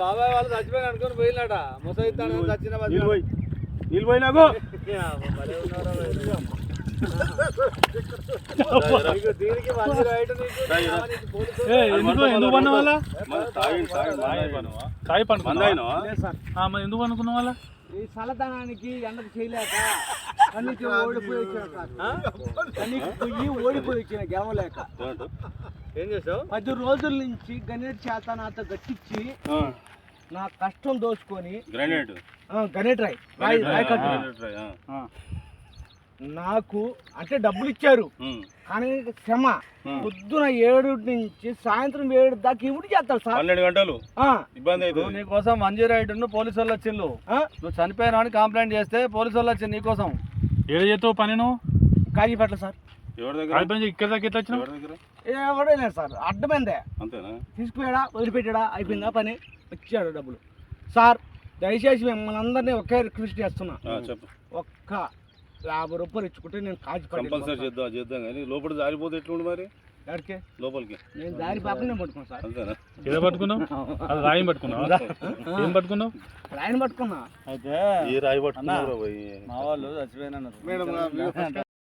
బాబాయ్ వాళ్ళు చచ్చిపోయి అనుకుని పోయినట ముసైతాను చచ్చిన నీళ్ళు పోయినాకు ఎందుకు పన్న వాళ్ళ ఎందుకు అనుకున్న వాళ్ళ ఈ చల్లదనానికి ఎండకు చేయలేక కన్నీకి ఓడిపోయి వచ్చిన గెలవలేక ఏం చేసావు 10 రోజుల నుంచి గణేట్ చేత నాతో గట్టించి నా కష్టం దోచుకొని గణేట్ రాయ్ నాకు అంటే డబ్బులు ఇచ్చారు కానీ క్షమ పొద్దున 7 నుంచి సాయంత్రం 7 దాకా ఇవి చేస్తారు సార్ 12 గంటలు ఇబ్బంది అయితే నీకోసం మంజీ రైడ్ పోలీసు వాళ్ళు వచ్చిండు నువ్వు చనిపోయినా అని కంప్లైంట్ చేస్తే పోలీసు వాళ్ళు వచ్చింది నీకోసం ఏడ చేస్తావు పని నువ్వు కాజీపేట సార్ ఇక్కడ దాకా ఎట్లా వచ్చినావు ఎవడలేదు సార్ అడ్డమైందే అంతేనా తీసుకుపోయాడా వదిలిపెట్టాడా అయిపోయిందా పని వచ్చాడు డబ్బులు సార్ దయచేసి మిమ్మల్ని అందరినీ ఒకే రిక్వెస్ట్ చేస్తున్నా ఒక్క 50 రూపాయలు ఇచ్చుకుంటే నేను కంపల్సరీ చేద్దాం కానీ లోపల జారిపోతే ఎట్లుండి మరి ఎక్కడికి లోపలికి నేను దారి పాపనే పట్టుకున్నాను సార్ అంతేనా ఏదో పట్టుకున్నావు అది రాయం పట్టుకున్నావు ఏం పట్టుకున్నావు రాయని పట్టుకున్నా అయితే ఈ రాయి పట్టుకున్నా మా వాళ్ళు చచ్చిపోయినా